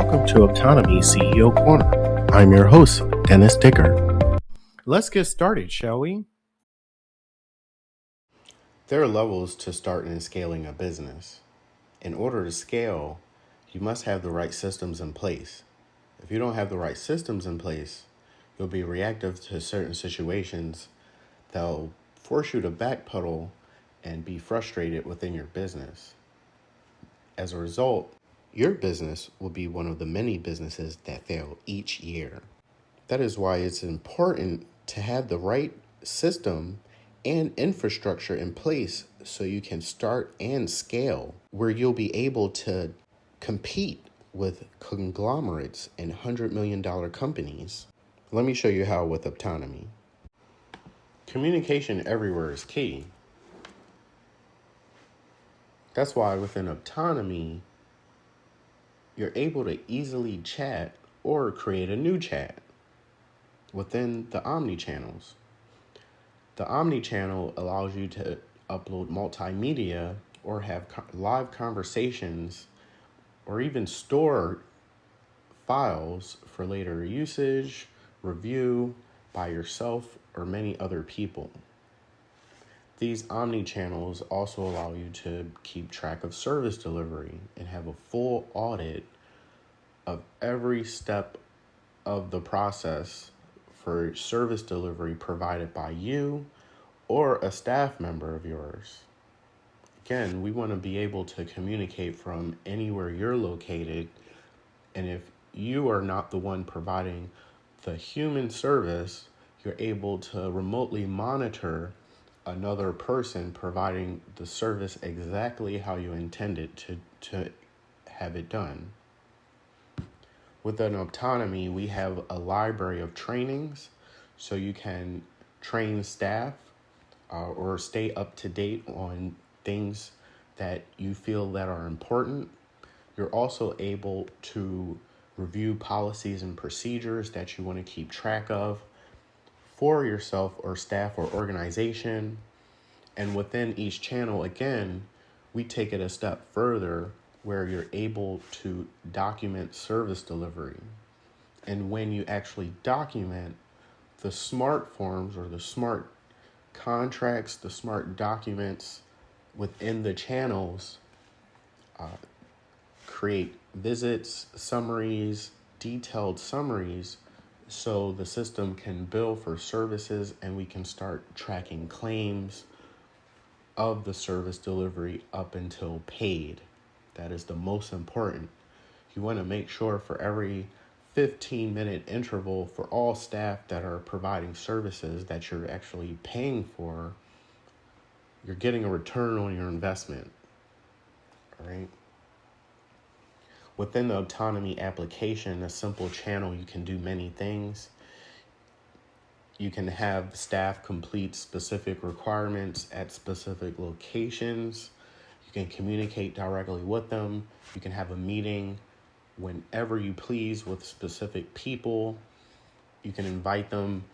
Welcome to Optonome CEO Corner. I'm your host, Dennis Dicker. Let's get started, shall we? There are levels to starting and scaling a business. In order to scale, you must have the right systems in place. If you don't have the right systems in place, you'll be reactive to certain situations that'll force you to backpedal and be frustrated within your business. As a result, your business will be one of the many businesses that fail each year. That is why it's important to have the right system and infrastructure in place so you can start and scale, where you'll be able to compete with conglomerates and $100 million companies. Let me show you how with Optonome. Communication everywhere is key. That's why within Optonome, you're able to easily chat or create a new chat within the Omni channels. The Omni channel allows you to upload multimedia or have live conversations or even store files for later usage, review by yourself or many other people. These Omni channels also allow you to keep track of service delivery and have a full audit of every step of the process for service delivery provided by you or a staff member of yours. Again, we want to be able to communicate from anywhere you're located, and if you are not the one providing the human service, you're able to remotely monitor another person providing the service exactly how you intended to have it done. Within Optonome, we have a library of trainings so you can train staff or stay up to date on things that you feel that are important. You're also able to review policies and procedures that you want to keep track of for yourself or staff or organization. And within each channel, again, we take it a step further where you're able to document service delivery. And when you actually document the smart forms or the smart contracts, the smart documents within the channels, create visits, summaries, detailed summaries, so the system can bill for services and we can start tracking claims of the service delivery up until paid. That is the most important. You want to make sure for every 15-minute interval for all staff that are providing services that you're actually paying for, you're getting a return on your investment. All right. Within the Optonome application, a simple channel, you can do many things. You can have staff complete specific requirements at specific locations. You can communicate directly with them. You can have a meeting whenever you please with specific people. You can invite them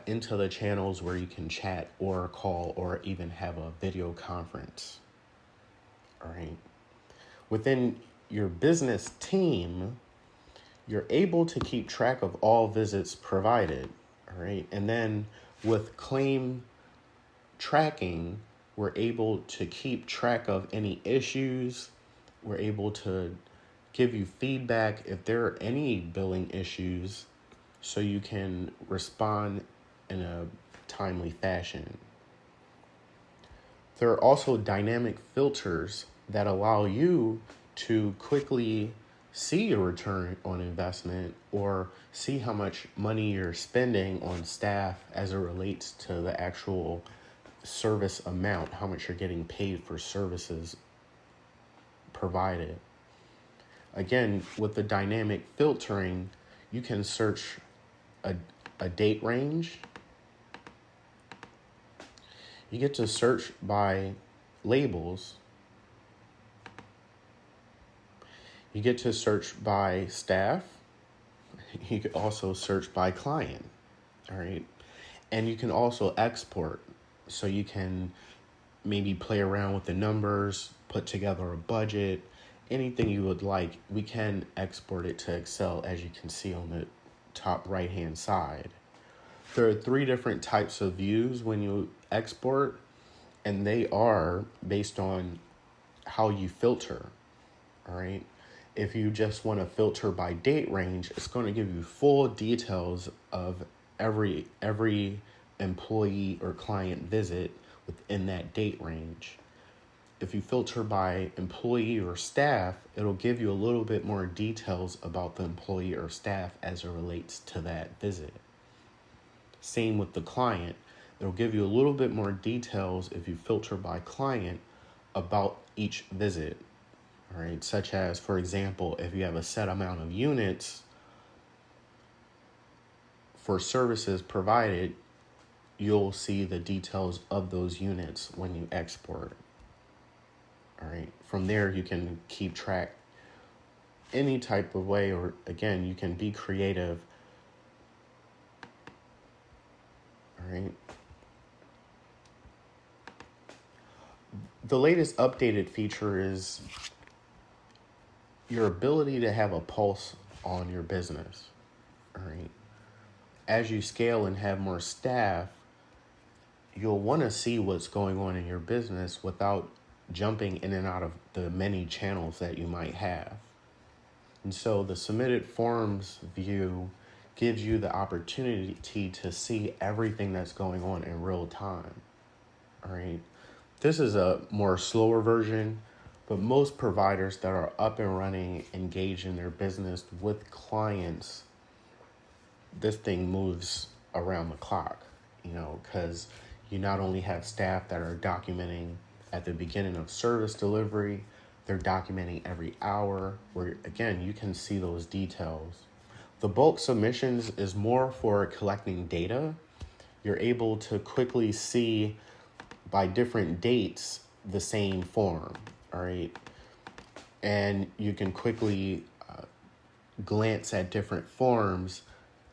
into the channels where you can chat or call or even have a video conference. All right. Within your business team, you're able to keep track of all visits provided. All right. And then with claim tracking, we're able to keep track of any issues. We're able to give you feedback if there are any billing issues so you can respond in a timely fashion. There are also dynamic filters that allow you to quickly see your return on investment or see how much money you're spending on staff as it relates to the actual service amount, how much you're getting paid for services provided. Again, with the dynamic filtering, you can search a, a date range. You get to search by labels. You get to search by staff. You can also search by client. All right. And you can also export. So you can maybe play around with the numbers, put together a budget, anything you would like. We can export it to Excel, as you can see on the top right hand side. There are 3 different types of views when you export, and they are based on how you filter. All right. If you just want to filter by date range, it's going to give you full details of every employee or client visit within that date range. If you filter by employee or staff, it'll give you a little bit more details about the employee or staff as it relates to that visit. Same with the client. It'll give you a little bit more details if you filter by client about each visit. All right, such as, for example, if you have a set amount of units for services provided, you'll see the details of those units when you export. All right, from there you can keep track any type of way, or again, you can be creative. All right. The latest updated feature is your ability to have a pulse on your business. All right. As you scale and have more staff, you'll want to see what's going on in your business without jumping in and out of the many channels that you might have. And so the submitted forms view gives you the opportunity to see everything that's going on in real time. All right. This is a more slower version, but most providers that are up and running, engaged in their business with clients, this thing moves around the clock, because you not only have staff that are documenting at the beginning of service delivery, they're documenting every hour, where again, you can see those details. The bulk submissions is more for collecting data. You're able to quickly see by different dates the same form, all right? And you can quickly glance at different forms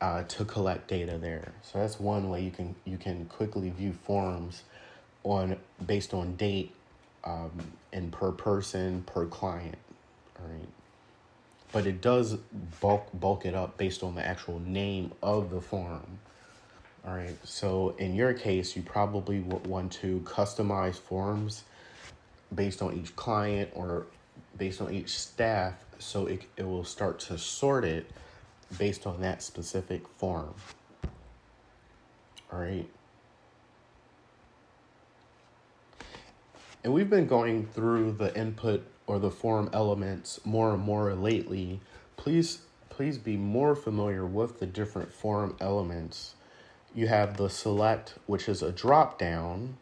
to collect data there. So that's one way you can quickly view forms based on date and per person, per client, all right? But it does bulk it up based on the actual name of the form. All right, so in your case, you probably would want to customize forms based on each client or based on each staff, so it will start to sort it based on that specific form. All right. And we've been going through the input or the form elements more and more lately. Please be more familiar with the different form elements. You have the select, which is a drop down.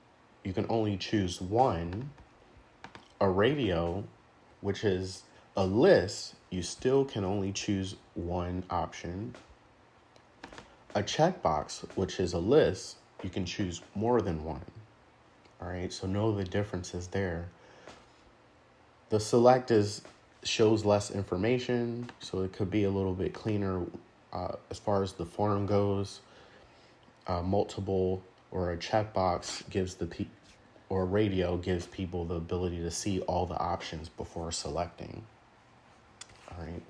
You can only choose one. A radio, which is a list. You still can only choose one option. A checkbox, which is a list. You can choose more than one. All right, so know the differences there. The select shows less information, so it could be a little bit cleaner as far as the form goes. Multiple or a checkbox gives or radio gives people the ability to see all the options before selecting. All right.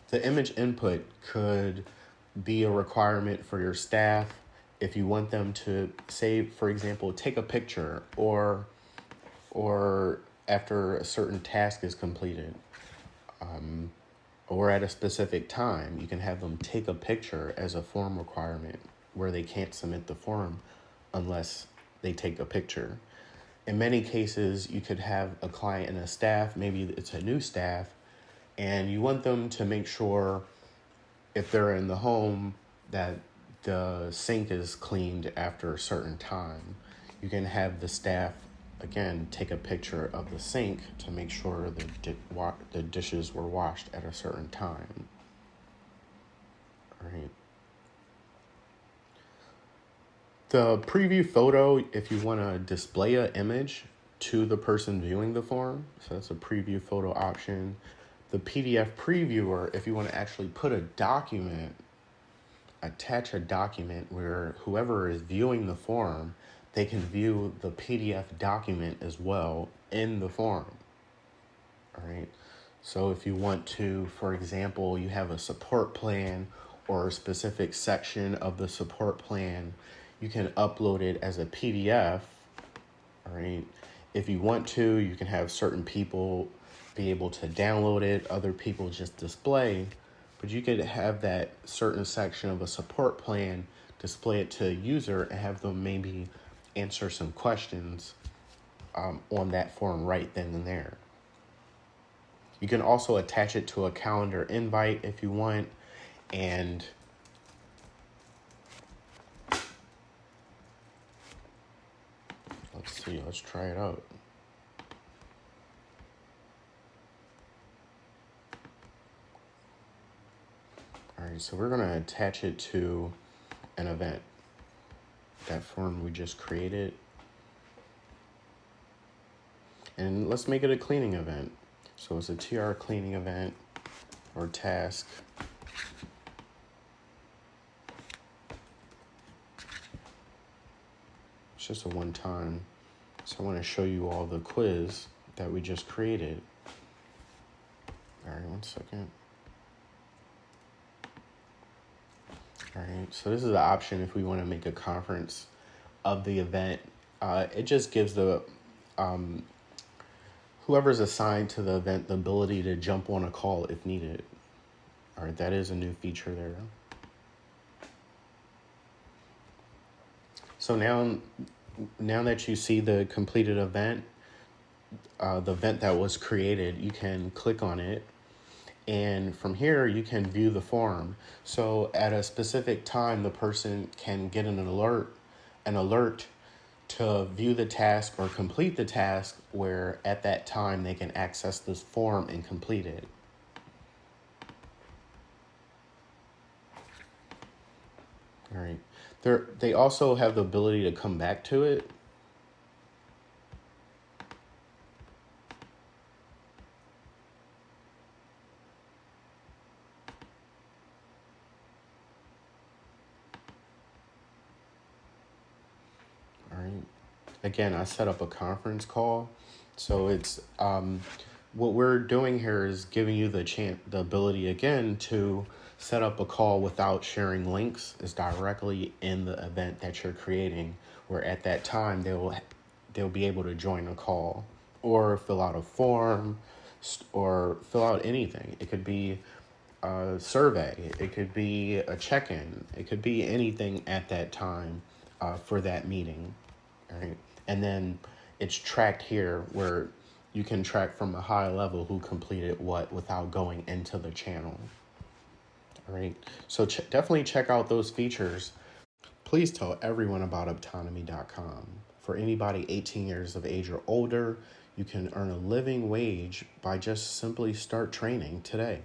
The image input could be a requirement for your staff if you want them to say, for example, take a picture or after a certain task is completed, or at a specific time, you can have them take a picture as a form requirement where they can't submit the form unless they take a picture. In many cases, you could have a client and a staff, maybe it's a new staff, And you want them to make sure, if they're in the home, that the sink is cleaned after a certain time. You can have the staff, again, take a picture of the sink to make sure the dishes were washed at a certain time. All right. The preview photo, if you want to display an image to the person viewing the form, so that's a preview photo option. The PDF previewer, if you want to actually put a document, attach a document where whoever is viewing the form, they can view the PDF document as well in the form. All right. So if you want to, for example, you have a support plan or a specific section of the support plan, you can upload it as a PDF. All right. If you want to, you can have certain people be able to download it, other people just display, but you could have that certain section of a support plan, display it to a user, and have them maybe answer some questions on that form right then and there. You can also attach it to a calendar invite if you want, and let's see, let's try it out. All right, so we're gonna attach it to an event. That form we just created. And let's make it a cleaning event. So it's a TR cleaning event or task. It's just a one-time. So I want to show you all the quiz that we just created. All right, 1 second. All right, so this is the option if we want to make a conference of the event. It just gives the whoever's assigned to the event the ability to jump on a call if needed. All right, that is a new feature there. So now that you see the completed event, the event that was created, you can click on it. And from here, you can view the form. So at a specific time, the person can get an alert to view the task or complete the task, where at that time they can access this form and complete it. All right. They also have the ability to come back to it. All right. Again, I set up a conference call. So it's what we're doing here is giving you the ability again to set up a call without sharing links. Is directly in the event that you're creating, where at that time they'll be able to join a call or fill out a form or fill out anything. It could be a survey, it could be a check-in, it could be anything at that time for that meeting. All right. And then it's tracked here where you can track from a high level who completed what without going into the channel. All right. So definitely check out those features. Please tell everyone about Optonome.com. For anybody 18 years of age or older, you can earn a living wage by just simply start training today.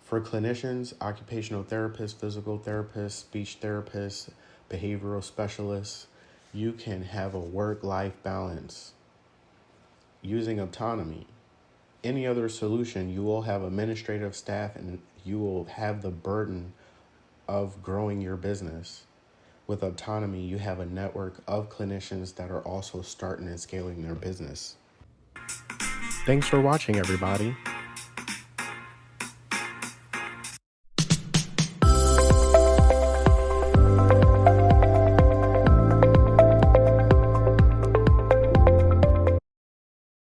For clinicians, occupational therapists, physical therapists, speech therapists, behavioral specialists, you can have a work-life balance using Optonome. Any other solution, you will have administrative staff and you will have the burden of growing your business. With Optonome, you have a network of clinicians that are also starting and scaling their business. Thanks for watching, everybody.